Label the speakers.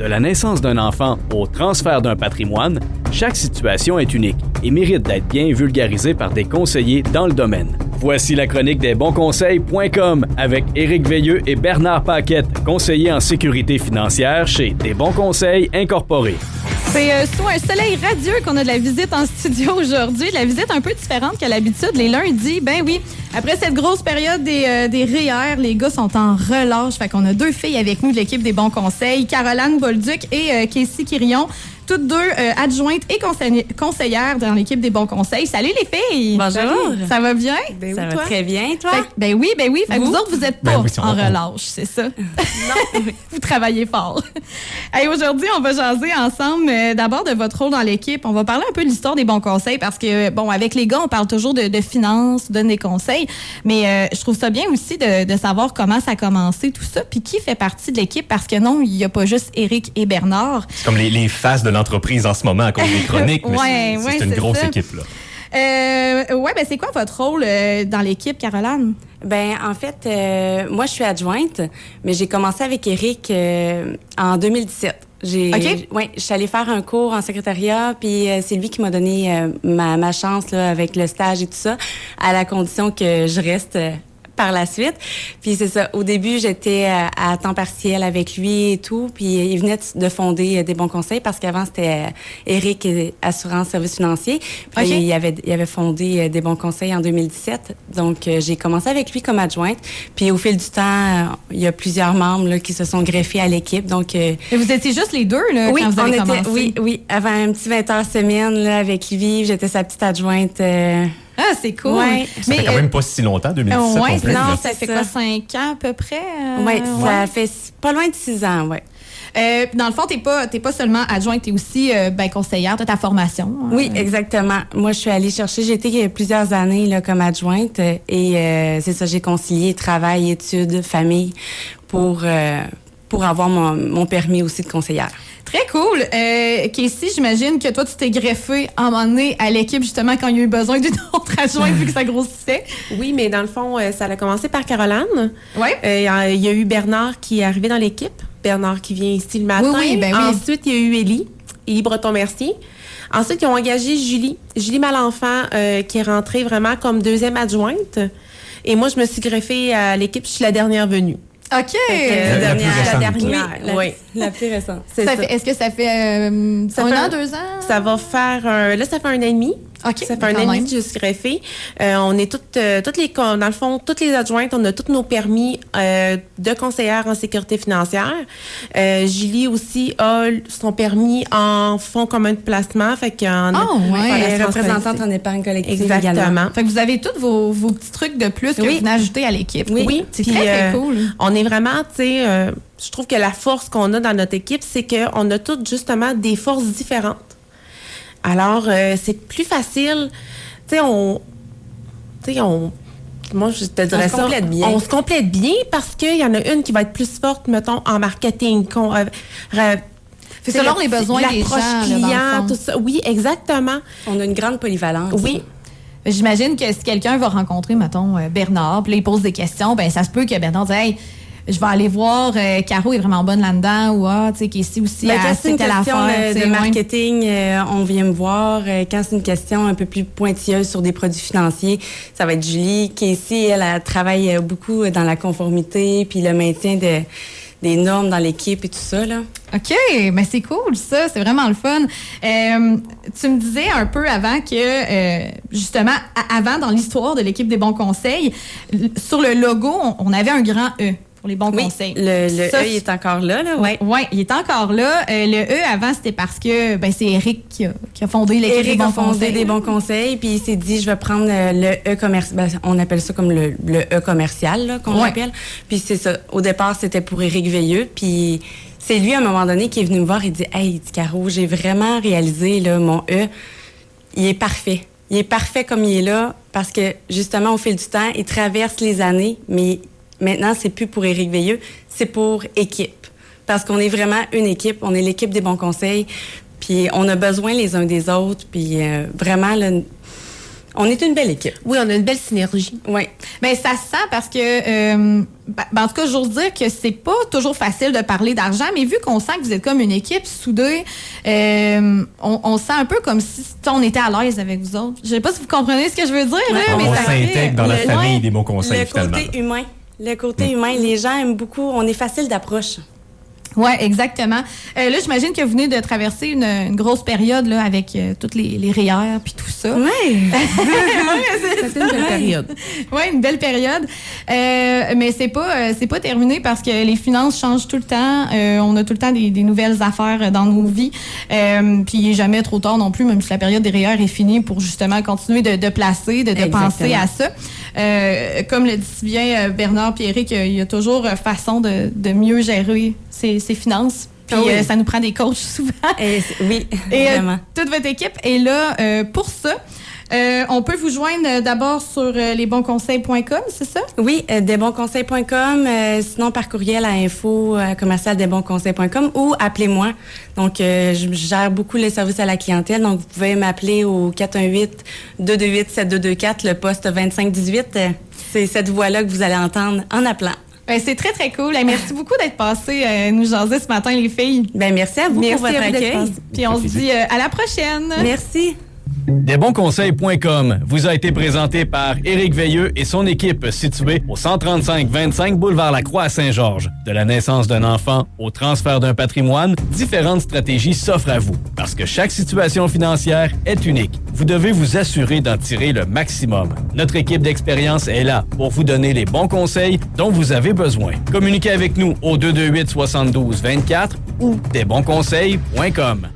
Speaker 1: De la naissance d'un enfant au transfert d'un patrimoine, chaque situation est unique et mérite d'être bien vulgarisée par des conseillers dans le domaine. Voici la chronique des bonsconseils.com avec Éric Veilleux et Bernard Paquette, conseillers en sécurité financière chez Des Bons Conseils Incorporés.
Speaker 2: C'est sous un soleil radieux qu'on a de la visite en studio aujourd'hui. La visite un peu différente qu'à l'habitude, les lundis. Ben oui, après cette grosse période des REER, les gars sont en relâche. Fait qu'on a deux filles avec nous de l'équipe des Bons Conseils, Caroline Bolduc et Casey Quirion. Toutes deux adjointes et conseillères dans l'équipe des Bons Conseils. Salut les filles!
Speaker 3: Bonjour!
Speaker 2: Ça va bien?
Speaker 3: Ben ça va très bien, toi?
Speaker 2: Ben oui. Fait que vous autres, vous n'êtes pas en relâche, c'est ça?
Speaker 3: Non.
Speaker 2: Vous travaillez fort. Hey, aujourd'hui, on va jaser ensemble d'abord de votre rôle dans l'équipe. On va parler un peu de l'histoire des Bons Conseils parce que, bon, avec les gars, on parle toujours de finances, on donne des conseils, mais je trouve ça bien aussi de savoir comment ça a commencé, tout ça, puis qui fait partie de l'équipe parce que non, il n'y a pas juste Éric et Bernard.
Speaker 4: C'est comme les faces de l'entreprise en ce moment à cause des chroniques, mais c'est une grosse équipe, là.
Speaker 2: Ben c'est quoi votre rôle dans l'équipe, Caroline?
Speaker 3: Ben en fait, moi je suis adjointe, mais j'ai commencé avec Éric en 2017. Je suis allée faire un cours en secrétariat, puis c'est lui qui m'a donné ma chance là, avec le stage et tout ça, à la condition que je reste par la suite. Puis c'est ça, au début, j'étais à temps partiel avec lui et tout, puis il venait de fonder Des Bons Conseils parce qu'avant, c'était Éric, Assurance Services Financiers. Puis il avait fondé Des Bons Conseils en 2017. Donc, j'ai commencé avec lui comme adjointe. Puis au fil du temps, il y a plusieurs membres là, qui se sont greffés à l'équipe. Donc,
Speaker 2: et vous étiez juste les deux là,
Speaker 3: oui,
Speaker 2: quand vous avez commencé?
Speaker 3: Oui. Avant un petit 20 heures semaine là, avec lui, j'étais sa petite adjointe.
Speaker 2: Ah, c'est cool.
Speaker 3: Ouais.
Speaker 4: Ça fait quand même pas si longtemps, 2017.
Speaker 3: Non,
Speaker 2: ça fait quoi, 5 ans à peu près?
Speaker 3: Oui, ça fait pas loin de 6 ans, oui.
Speaker 2: Dans le fond, t'es pas seulement adjointe, t'es aussi conseillère de ta formation.
Speaker 3: Oui, exactement. Moi, je suis allée chercher, j'ai été plusieurs années là, comme adjointe et c'est ça, j'ai concilié travail, études, famille pour avoir mon permis aussi de conseillère.
Speaker 2: Très cool. Casey, j'imagine que toi, tu t'es greffée à un moment donné à l'équipe, justement, quand il y a eu besoin d'une autre adjointe, vu que ça grossissait.
Speaker 5: Oui, mais dans le fond, ça a commencé par Caroline.
Speaker 2: Oui.
Speaker 5: Il y a eu Bernard qui est arrivé dans l'équipe. Bernard qui vient ici le matin.
Speaker 2: Oui.
Speaker 5: Ensuite, il y a eu Élie Breton-Mercier. Ensuite, ils ont engagé Julie Malenfant, qui est rentrée vraiment comme deuxième adjointe. Et moi, je me suis greffée à l'équipe. Je suis la dernière venue.
Speaker 2: OK.
Speaker 3: La dernière.
Speaker 5: Oui.
Speaker 3: La plus récente.
Speaker 2: Est-ce que ça fait un an, 2 ans?
Speaker 5: Ça va faire... ça fait 1 an et demi.
Speaker 2: OK.
Speaker 5: Ça fait 1 an et demi que je suis greffée. On est dans le fond, toutes les adjointes, on a tous nos permis de conseillère en sécurité financière. Julie aussi a son permis en fonds commun de placement. Fait qu'en
Speaker 3: elle est représentante en épargne collective.
Speaker 5: Exactement.
Speaker 3: Également.
Speaker 2: Fait que vous avez tous vos petits trucs de plus que vous venez ajouter à l'équipe.
Speaker 5: Oui.
Speaker 2: C'est très cool.
Speaker 5: On est vraiment, tu sais, je trouve que la force qu'on a dans notre équipe, c'est qu'on a toutes justement des forces différentes. Alors, c'est plus facile. Tu sais, moi, je te dirais ça. On se complète bien parce qu'il y en a une qui va être plus forte, mettons, en marketing.
Speaker 2: C'est selon les besoins des gens.
Speaker 5: Client, tout ça. Oui, exactement.
Speaker 3: On a une grande polyvalence.
Speaker 5: Oui.
Speaker 2: J'imagine que si quelqu'un va rencontrer, mettons, Bernard, puis là, il pose des questions, ben ça se peut que Bernard dise « Hey, je vais aller voir, Caro est vraiment bonne là-dedans » ou « tu sais, Casey aussi,
Speaker 3: c'est une question de marketing, on vient me voir. Quand c'est une question un peu plus pointilleuse sur des produits financiers, ça va être Julie. Casey, elle travaille beaucoup dans la conformité puis le maintien des normes dans l'équipe et tout ça, là.
Speaker 2: OK, mais c'est cool, ça. C'est vraiment le fun. Tu me disais un peu avant que, justement, avant, dans l'histoire de l'équipe des Bons Conseils, sur le logo, on avait un grand E pour les Bons Conseils.
Speaker 3: Le E, il est encore là, là, oui.
Speaker 2: Oui, il est encore là. Le E, avant, c'était parce que c'est Éric qui a fondé l'équipe des Bons Conseils.
Speaker 3: Éric a fondé des Bons Conseils, puis il s'est dit, je vais prendre le E commercial. On appelle ça comme le E commercial, là, qu'on appelle. Puis c'est ça. Au départ, c'était pour Éric Veilleux, puis c'est lui, à un moment donné, qui est venu me voir et dit « Hey, Caro, j'ai vraiment réalisé, là, mon E, il est parfait. Il est parfait comme il est là, parce que, justement, au fil du temps, il traverse les années, mais maintenant, c'est plus pour Éric Veilleux, c'est pour équipe. Parce qu'on est vraiment une équipe, on est l'équipe des Bons Conseils, puis on a besoin les uns des autres, puis vraiment, là, On est une belle équipe.
Speaker 5: Oui, on a une belle synergie.
Speaker 3: Oui.
Speaker 2: Bien, ça se sent parce que, en tout cas, j'ose dire que c'est pas toujours facile de parler d'argent, mais vu qu'on sent que vous êtes comme une équipe soudée, on sent un peu comme si on était à l'aise avec vous autres. Je sais pas si vous comprenez ce que je veux dire, là, mais
Speaker 4: on
Speaker 2: ça
Speaker 4: s'intègre dans la famille des bons conseils,
Speaker 3: le
Speaker 4: finalement.
Speaker 3: côté humain. Le côté humain, les gens aiment beaucoup. On est facile d'approche.
Speaker 2: Oui, exactement. Là, j'imagine que vous venez de traverser une grosse période là, avec toutes les REER puis tout ça.
Speaker 3: Oui.
Speaker 5: C'était une belle période.
Speaker 2: Oui, une belle période. Mais c'est pas terminé parce que les finances changent tout le temps. On a tout le temps des nouvelles affaires dans nos vies. Puis il n'est jamais trop tard non plus, même si la période des REER est finie, pour justement continuer de placer, de penser à ça. Comme le dit si bien Bernard et Éric, il y a toujours façon de mieux gérer ses finances. Puis ça nous prend des coachs souvent.
Speaker 3: Oui,
Speaker 2: Et
Speaker 3: vraiment.
Speaker 2: toute votre équipe est là pour ça. On peut vous joindre d'abord sur lesbonsconseils.com, c'est ça?
Speaker 3: Oui, desbonsconseils.com, sinon par courriel à info@desbonsconseils.com ou appelez-moi. Donc, je gère beaucoup les services à la clientèle, donc vous pouvez m'appeler au 418-228-7224, le poste 2518. C'est cette voix-là que vous allez entendre en appelant.
Speaker 2: C'est très, très cool. Merci beaucoup d'être passé nous jaser ce matin, les filles.
Speaker 3: Merci à vous pour votre accueil.
Speaker 2: Puis on se dit à la prochaine.
Speaker 3: Merci.
Speaker 1: Desbonsconseils.com vous a été présenté par Éric Veilleux et son équipe située au 135-25 boulevard Lacroix à Saint-Georges. De la naissance d'un enfant au transfert d'un patrimoine, différentes stratégies s'offrent à vous. Parce que chaque situation financière est unique. Vous devez vous assurer d'en tirer le maximum. Notre équipe d'expérience est là pour vous donner les bons conseils dont vous avez besoin. Communiquez avec nous au 228-72-24 ou desbonsconseils.com.